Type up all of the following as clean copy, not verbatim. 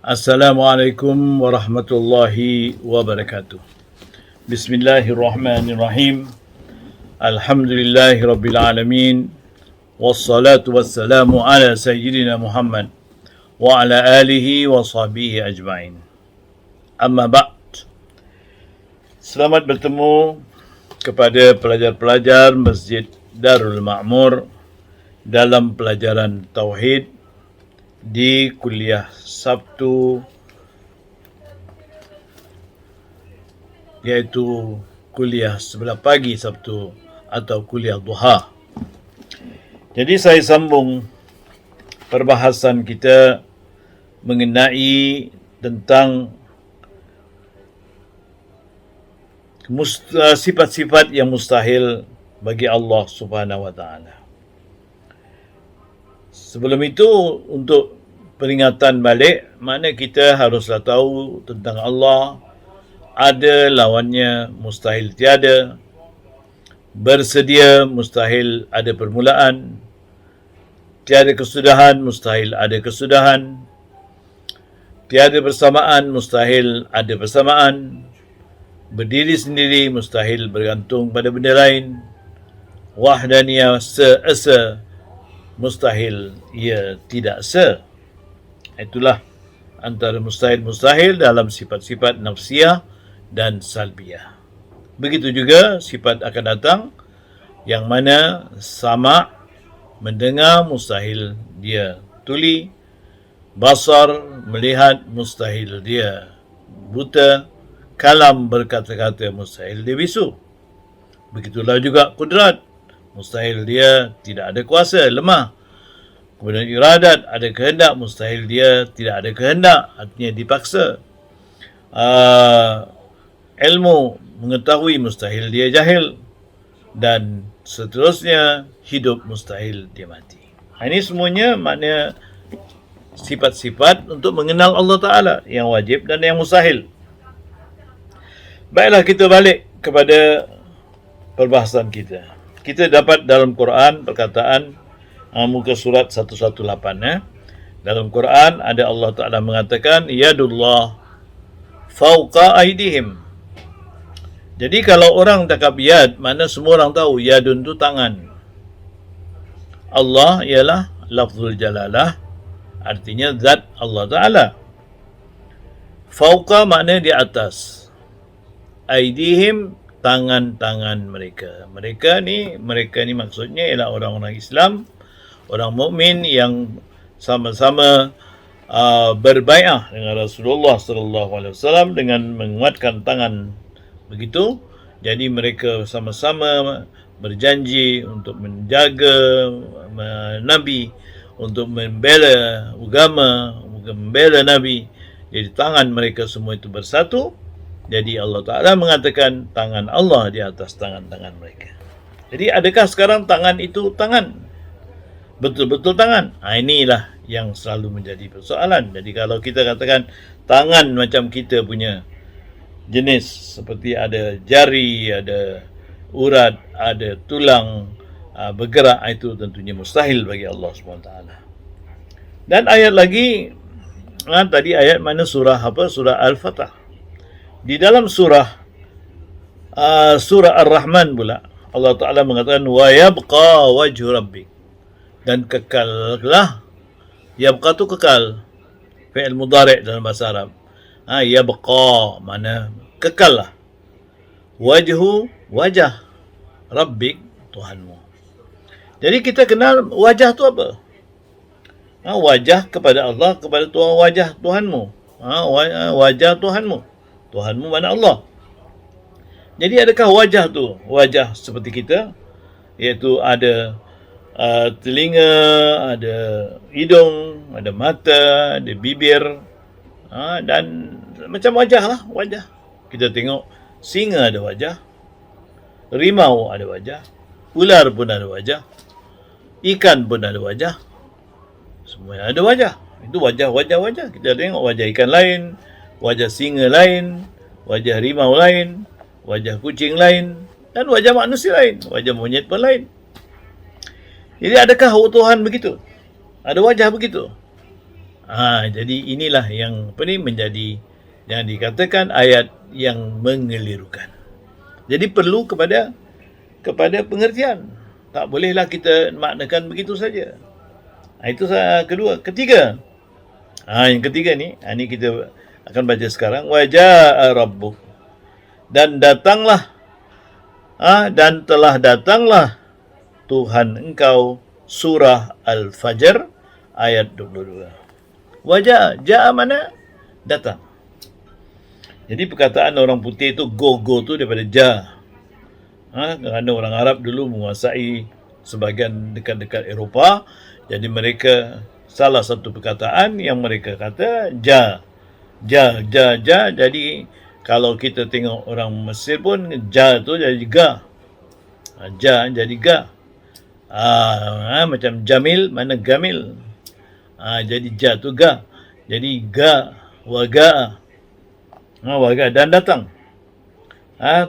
Assalamualaikum warahmatullahi wabarakatuh. Bismillahirrahmanirrahim. Alhamdulillahi rabbil alamin. Wassalatu wassalamu ala sayyidina Muhammad wa ala alihi wa sahbihi ajma'in. Amma ba'd. Selamat bertemu kepada pelajar-pelajar Masjid Darul Ma'mur dalam pelajaran Tauhid di kuliah Sabtu, iaitu kuliah sebelah pagi Sabtu atau kuliah duha. Jadi saya sambung perbahasan kita mengenai tentang sifat-sifat yang mustahil bagi Allah Subhanahu wa taala. Sebelum itu, untuk peringatan balik, mana kita haruslah tahu tentang Allah. Ada lawannya, mustahil tiada. Bersedia, mustahil ada permulaan. Tiada kesudahan, mustahil ada kesudahan. Tiada bersamaan, mustahil ada bersamaan. Berdiri sendiri, mustahil bergantung pada benda lain. Wahdaniyah, se-esa, mustahil ia tidak se. Itulah antara mustahil-mustahil dalam sifat-sifat nafsiyah dan salbiyah. Begitu juga sifat akan datang, yang mana sama, mendengar, mustahil dia tuli. Basar, melihat, mustahil dia buta. Kalam, berkata-kata, mustahil dia bisu. Begitulah juga kudrat, mustahil dia tidak ada kuasa, lemah. Kemudian iradat, ada kehendak, mustahil dia tidak ada kehendak, artinya dipaksa. Ilmu, mengetahui, mustahil dia jahil. Dan seterusnya, hidup, mustahil dia mati. Ini semuanya makna sifat-sifat untuk mengenal Allah Ta'ala, yang wajib dan yang mustahil. Baiklah, kita balik kepada perbahasan kita. Kita dapat dalam Quran perkataan muka surat 118. Dalam Quran ada Allah Ta'ala mengatakan, Yadullah fauqa aydihim. Jadi kalau orang cakap yad, mana semua orang tahu yadun tu tangan. Allah ialah lafzul jalalah, artinya zat Allah Ta'ala. Fauqa makna di atas. Aydihim, tangan-tangan mereka. Mereka ni maksudnya ialah orang-orang Islam, orang mukmin yang sama-sama berbai'ah dengan Rasulullah sallallahu alaihi wasallam dengan menguatkan tangan begitu. Jadi mereka sama-sama berjanji untuk menjaga Nabi, untuk membela agama, membela Nabi. Jadi tangan mereka semua itu bersatu. Jadi Allah Ta'ala mengatakan tangan Allah di atas tangan-tangan mereka. Jadi adakah sekarang tangan itu tangan? Betul-betul tangan? Inilah yang selalu menjadi persoalan. Jadi kalau kita katakan tangan macam kita punya jenis, seperti ada jari, ada urat, ada tulang bergerak, itu tentunya mustahil bagi Allah SWT. Dan ayat lagi, tadi ayat mana surah apa? Surah Al-Fatah. Di dalam surah Ar-Rahman pula, Allah Ta'ala mengatakan, wa yabqa wajhu rabbik. Dan kekallah. Yabqa tu kekal. Fi'il mudhari' dalam bahasa Arab. Yabqa, mana kekal lah. Wajhu, wajah. Rabbik, Tuhanmu. Jadi kita kenal wajah tu apa? Wajah kepada Allah, kepada Tuhan, wajah Tuhanmu. Wajah Tuhanmu. Tuhanmu mana Allah. Jadi adakah wajah tu wajah seperti kita, iaitu ada telinga, ada hidung, ada mata, ada bibir, dan macam wajah lah, wajah. Kita tengok singa ada wajah, rimau ada wajah, ular pun ada wajah, ikan pun ada wajah, semua ada wajah. Itu wajah. Kita tengok wajah ikan lain, wajah singa lain, wajah rimau lain, wajah kucing lain, dan wajah manusia lain, wajah monyet pun lain. Jadi adakah Tuhan begitu? Ada wajah begitu? Jadi inilah yang menjadi yang dikatakan ayat yang mengelirukan. Jadi perlu kepada pengertian. Tak bolehlah kita maknakan begitu saja. Itu kedua. Ketiga. Yang ketiga ni, ini kita akan baca sekarang. Wa jaa rabbuk. Dan datanglah dan telah datanglah Tuhan engkau. Surah Al-Fajr ayat 22. Wajah, jaa mana? Datang. Jadi perkataan orang putih itu go tu daripada ja. Kerana orang Arab dulu menguasai sebahagian dekat-dekat Eropah. Jadi mereka salah satu perkataan yang mereka kata ja. Jadi kalau kita tengok orang Mesir pun ja tu jadi ga. Ja jadi ga. Macam Jamil mana Gamil. Jadi ja tu ga. Jadi ga waga. Waga dan datang.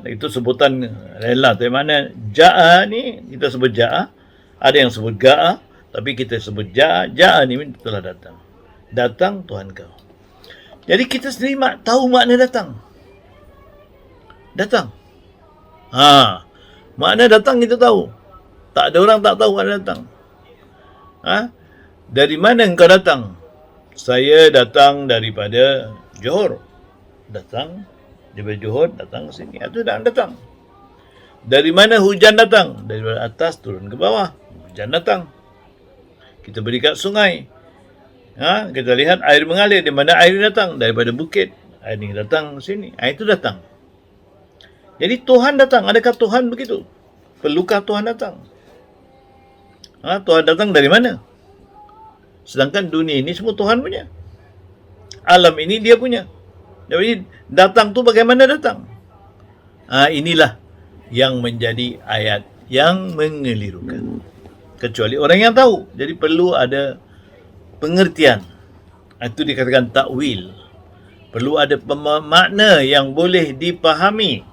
Itu sebutan rela. Tapi mana jaa ni kita sebut jaa. Ada yang sebut gaa, tapi kita sebut jaa. Jaa ni telah datang. Datang Tuhan kau. Jadi kita sendiri tahu makna datang. Datang. Makna datang kita tahu. Tak ada orang tak tahu makna datang. Dari mana engkau datang? Saya datang daripada Johor. Datang daripada Johor, datang ke sini. Itu datang. Dari mana hujan datang? Dari atas turun ke bawah. Hujan datang. Kita beri kat sungai. Kita lihat air mengalir. Di mana air datang? Daripada bukit. Air ini datang ke sini. Itu datang. Jadi Tuhan datang. Adakah Tuhan begitu? Perlukah Tuhan datang? Tuhan datang dari mana? Sedangkan dunia ini semua Tuhan punya. Alam ini dia punya. Jadi datang tu bagaimana datang? Inilah yang menjadi ayat yang mengelirukan. Kecuali orang yang tahu. Jadi perlu ada pengertian. Itu dikatakan takwil. Perlu ada makna yang boleh dipahami.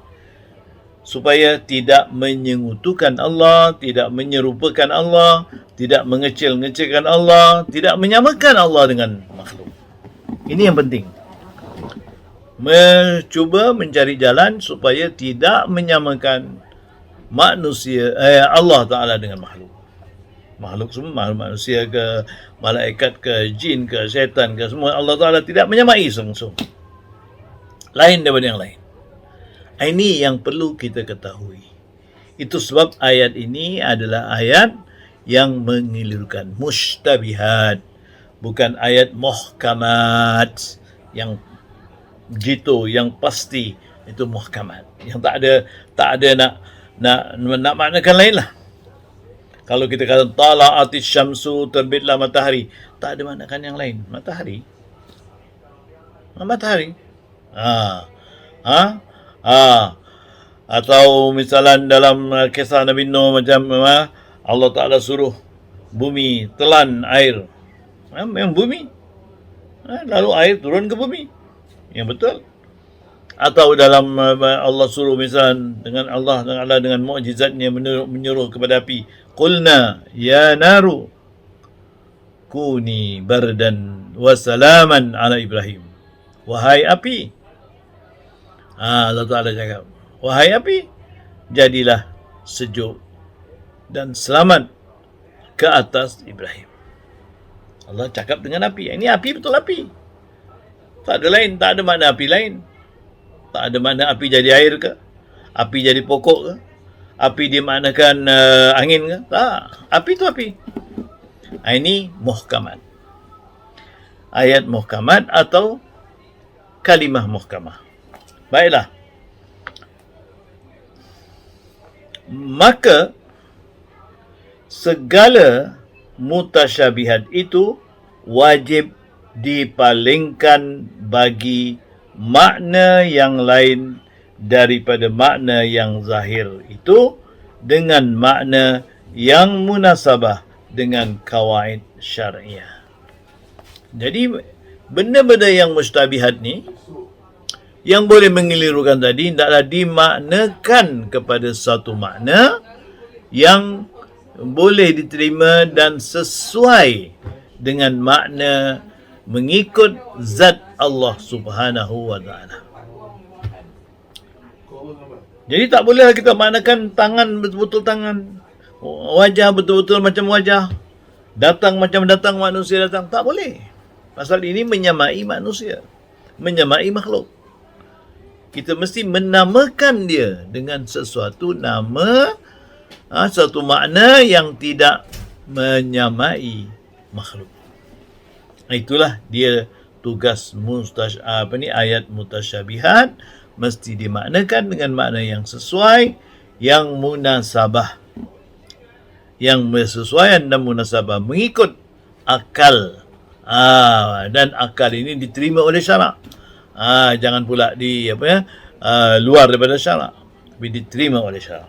Supaya tidak menyengutukan Allah, tidak menyerupakan Allah, tidak mengecil-ngecilkan Allah, tidak menyamakan Allah dengan makhluk. Ini yang penting. Mencuba mencari jalan supaya tidak menyamakan manusia Allah Ta'ala dengan makhluk. Makhluk semua, manusia ke, malaikat ke, jin ke, syaitan ke, semua Allah Ta'ala tidak menyamai langsung. Lain daripada yang lain. Ini yang perlu kita ketahui. Itu sebab ayat ini adalah ayat yang mengelirukan. Mushtabihat. Bukan ayat muhkamat. Yang gitu, yang pasti. Itu muhkamat. Yang tak ada nak maknakan lain lah. Kalau kita kata tala'atis syamsu, terbitlah matahari. Tak ada maknakan yang lain. Matahari. Atau misalnya dalam kisah Nabi Nuh macam Allah Ta'ala suruh bumi telan air. Memang bumi. Lalu air turun ke bumi. Yang betul. Atau dalam Allah suruh misalnya dengan Allah dengan mukjizatnya menyuruh kepada api. Qulna ya naru kuni bardan wa salaman ala Ibrahim. Wahai api. Allah Ta'ala cakap, wahai api, jadilah sejuk dan selamat ke atas Ibrahim. Allah cakap dengan api. Ini api betul api. Tak ada lain, tak ada makna api lain. Tak ada makna api jadi air ke? Api jadi pokok ke? Api dimaknakan angin ke? Tak. Api itu api. Ini muhkamat. Ayat muhkamat atau kalimah muhkamah. Baiklah. Maka segala mutasyabihat itu wajib dipalingkan bagi makna yang lain daripada makna yang zahir itu dengan makna yang munasabah dengan kawaid syariah. Jadi benda-benda yang mustabihat ni yang boleh mengelirukan tadi hendaklah dimaknakan kepada satu makna yang boleh diterima dan sesuai dengan makna mengikut zat Allah Subhanahu wa taala. Jadi tak bolehlah kita maknakan tangan betul-betul tangan, wajah betul-betul macam wajah, datang macam datang manusia datang. Tak boleh. Pasal ini menyamai manusia, menyamai makhluk. Kita mesti menamakan dia dengan sesuatu nama, satu makna yang tidak menyamai makhluk. Itulah dia tugas ayat mutasyabihat, mesti dimaknakan dengan makna yang sesuai, yang munasabah, yang bersesuaian dan munasabah mengikut akal. Dan akal ini diterima oleh syarak. Jangan pula luar daripada syarak, tapi diterima oleh syarak.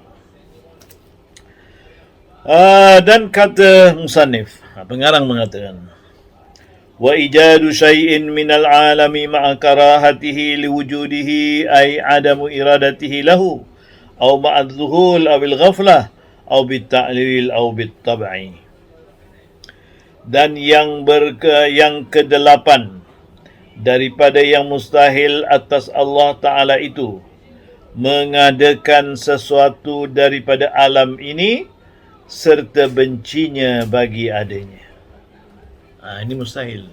Dan kata musannif, pengarang mengatakan, wa ijadu syai'in minal alami ma'a karahatihi liwujudihi ay adamu iradatihi lahu aw ma'ad zuhul awil ghaflah aw bitta'lil aw bittab'i. Dan yang kedelapan daripada yang mustahil atas Allah Ta'ala itu mengadakan sesuatu daripada alam ini serta bencinya bagi adanya. Ini mustahil.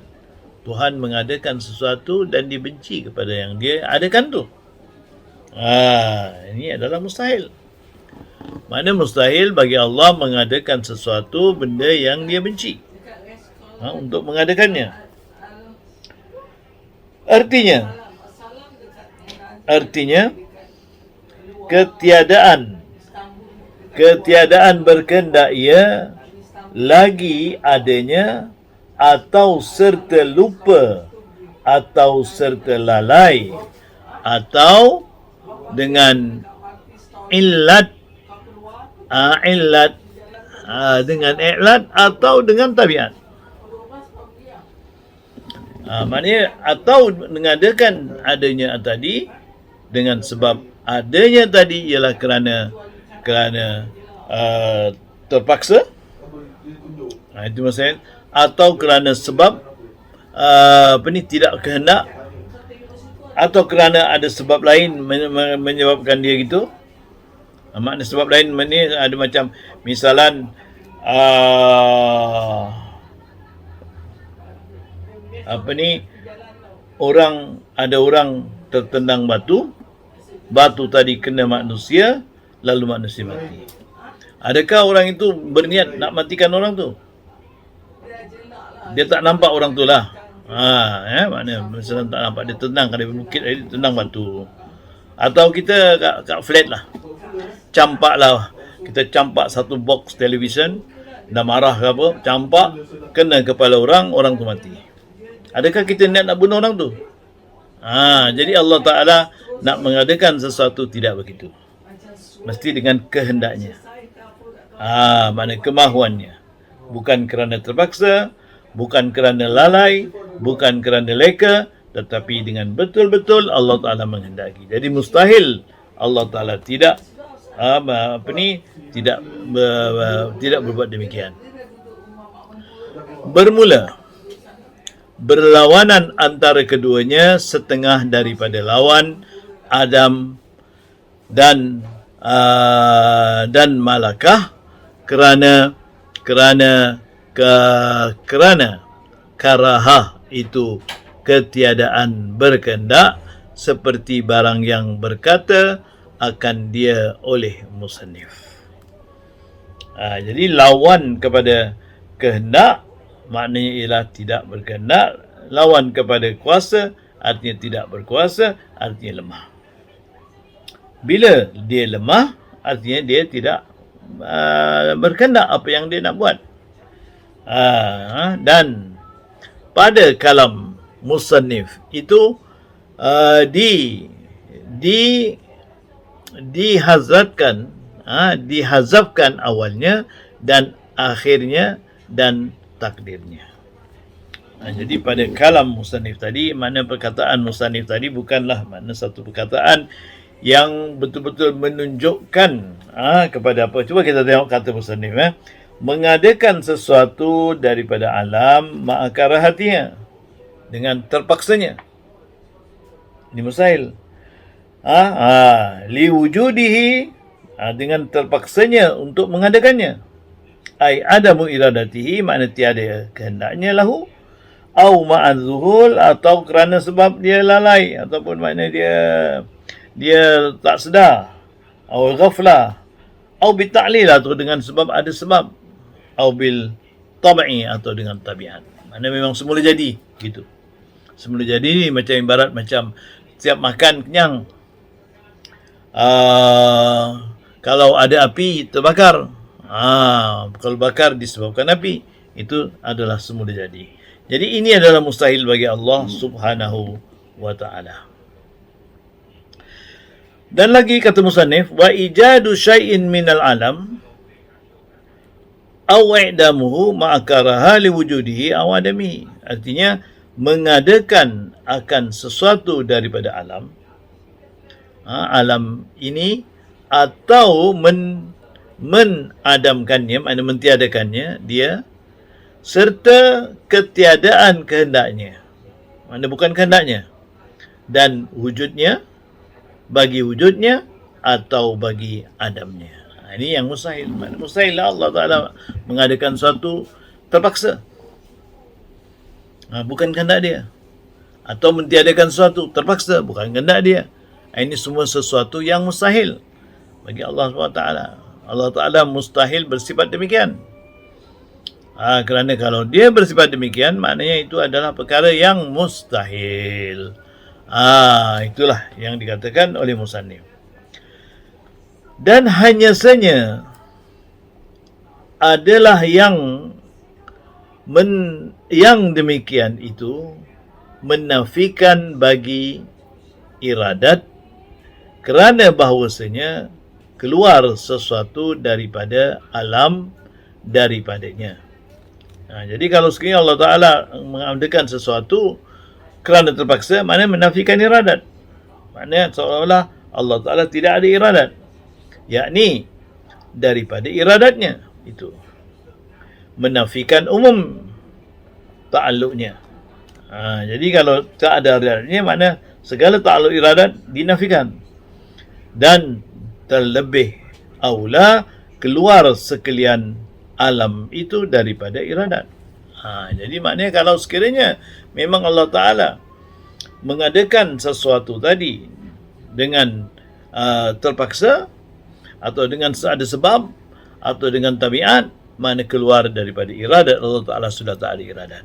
Tuhan mengadakan sesuatu dan dibenci kepada yang dia adakan tu. Ini adalah mustahil. Mana mustahil bagi Allah mengadakan sesuatu benda yang dia benci untuk mengadakannya. Artinya ketiadaan berkehendak ia lagi adanya atau serta lupa atau serta lalai atau dengan illat dengan i'lad atau dengan tabiat. Maknanya atau mengadakan adanya tadi dengan sebab adanya tadi ialah kerana terpaksa. Itu maksudnya, atau kerana sebab tidak kehendak, atau kerana ada sebab lain menyebabkan dia gitu. Makna sebab lain ni ada macam misalan ada orang tertendang batu tadi kena manusia, lalu manusia mati. Adakah orang itu berniat nak matikan orang tu? Dia tak nampak orang tu lah. Maknanya misalnya tak nampak, dia tenang kat bukit, dia tenang batu. Atau kita kat flat lah, campak lah, kita campak satu box television, dah marah ke apa, campak, kena kepala orang tu mati. Adakah kita nak bunuh orang tu? Jadi Allah Ta'ala nak mengadakan sesuatu tidak begitu. Mesti dengan kehendaknya. Makna kemahuannya. Bukan kerana terpaksa, bukan kerana lalai, bukan kerana leka, tetapi dengan betul-betul Allah Ta'ala menghendaki. Jadi mustahil Allah Ta'ala tidak tidak berbuat demikian. Berlawanan antara keduanya setengah daripada lawan Adam dan Malakah kerana karahah itu ketiadaan berkehendak, seperti barang yang berkata akan dia oleh musannif. Jadi lawan kepada kehendak maknanya ialah tidak berkehendak. Lawan kepada kuasa artinya tidak berkuasa, artinya lemah. Bila dia lemah, artinya dia tidak berkehendak apa yang dia nak buat. Dan pada kalam musannif itu dihazafkan awalnya dan akhirnya dan takdirnya. Jadi pada kalam musannif tadi, makna perkataan musannif tadi bukanlah makna satu perkataan yang betul-betul menunjukkan kepada apa. Cuba kita tengok kata musannif, mengadakan sesuatu daripada alam ma'akarahatiha. dengan terpaksanya. Ini mustahil. Liwujudihi, dengan terpaksanya untuk mengadakannya. Ai adamu iradatihi, makna tiada kehendaknya lahu, au ma'an zuhul, atau kerana sebab dia lalai, ataupun makna dia tak sedar, au ghaflah, au bita'lil, atau dengan sebab ada sebab, au bil tab'i, atau dengan tabiat. Makna memang semula jadi gitu. Semula jadi ni macam ibarat macam setiap makan kenyang, kalau ada api terbakar, kalau bakar disebabkan api, itu adalah semula jadi. Jadi ini adalah mustahil bagi Allah Subhanahu wa ta'ala. Dan lagi kata musannif, wa ijadu syai'in minal alam aw i'damuhu ma'akaraha liwujudihi aw adamihi. Artinya mengadakan akan sesuatu daripada alam, alam ini, atau menadamkannya, makna mentiadakannya dia, serta ketiadaan kehendaknya, makna bukan kehendaknya, dan wujudnya, bagi wujudnya atau bagi adamnya. Ini yang mustahil. Makna mustahil Allah Ta'ala mengadakan sesuatu terpaksa, bukan kehendak dia, atau mentiadakan sesuatu terpaksa, bukan kehendak dia. Ini semua sesuatu yang mustahil bagi Allah SWT. Allah Ta'ala mustahil bersifat demikian. Kerana kalau dia bersifat demikian, maknanya itu adalah perkara yang mustahil. Itulah yang dikatakan oleh musannif. Dan hanya saja adalah yang demikian itu menafikan bagi iradat, kerana bahawasanya keluar sesuatu daripada alam daripadanya. Jadi kalau sekiranya Allah Ta'ala mengadakan sesuatu kerana terpaksa, maknanya menafikan iradat. Maknanya seolah-olah Allah Ta'ala tidak ada iradat, yakni daripada iradatnya itu. Menafikan umum ta'alluqnya. Jadi kalau tak ada iradatnya, makna segala ta'alluq iradat dinafikan. Dan terlebih aula keluar sekalian alam itu daripada iradat. Jadi maknanya kalau sekiranya memang Allah Ta'ala mengadakan sesuatu tadi dengan terpaksa, atau dengan ada sebab, atau dengan tabiat, makna keluar daripada iradat Allah Ta'ala, sudah tak ada iradat.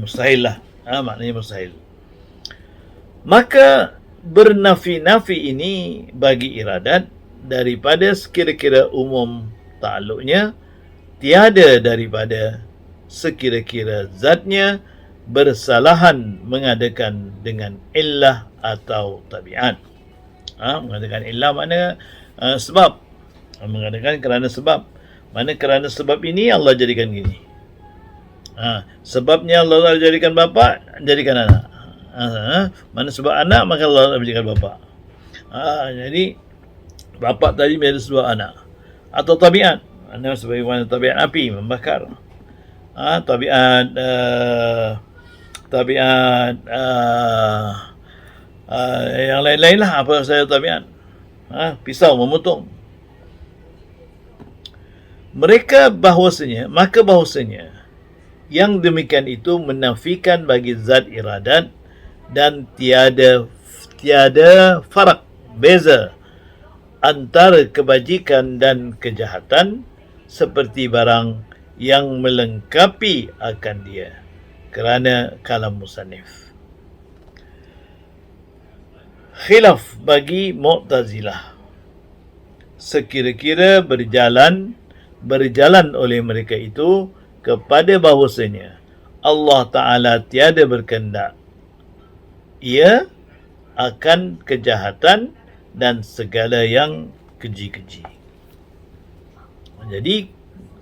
Mustahil lah. Maknanya mustahil. Maka bernafi-nafi ini bagi iradat daripada sekira-kira umum ta'alluqnya, tiada daripada sekira-kira zatnya, bersalahan mengadakan dengan illah atau tabiat. Mengadakan illah makna sebab, mengadakan kerana sebab, mana kerana sebab ini Allah jadikan gini. Sebabnya Allah jadikan bapa, jadikan anak. Mana sebab anak, maka Allah jadikan bapa. Jadi bapa tadi menjadi sebab anak. Atau tabiat, sebagaimana tabiat api membakar. Tabiat yang lain-lain lah. Apa saja tabiat, pisau memotong. Maka bahawasanya yang demikian itu menafikan bagi zat iradat, dan tiada farak, beza antara kebajikan dan kejahatan, seperti barang yang melengkapi akan dia, kerana kalam musannif. Khilaf bagi Mu'tazilah, sekira-kira berjalan oleh mereka itu kepada bahawasanya Allah Ta'ala tiada berkehendak, ia akan kejahatan dan segala yang keji-keji. Jadi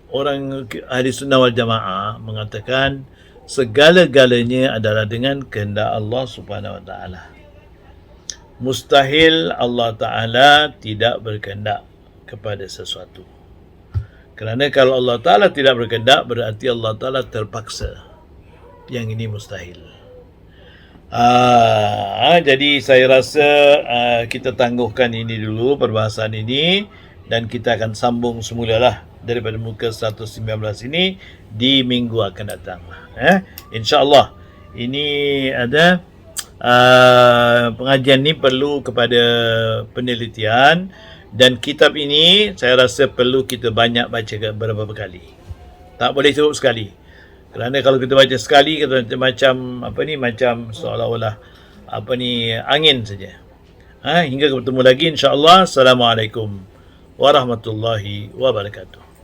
orang ahli sunnah wal jamaah mengatakan segala-galanya adalah dengan kehendak Allah Subhanahu wa ta'ala. Mustahil Allah Ta'ala tidak berkehendak kepada sesuatu. Kerana kalau Allah Ta'ala tidak berkehendak, berarti Allah Ta'ala terpaksa. Yang ini mustahil. Jadi saya rasa kita tangguhkan ini dulu perbahasan ini dan kita akan sambung semula lah daripada muka 119 ini di minggu akan datang. InsyaAllah ini ada pengajian ni perlu kepada penelitian dan kitab ini saya rasa perlu kita banyak baca beberapa kali. Tak boleh cukup sekali. Kerana kalau kita baca sekali kita macam macam seolah-olah angin saja. Hingga bertemu lagi insya-Allah. Assalamualaikum warahmatullahi wabarakatuh.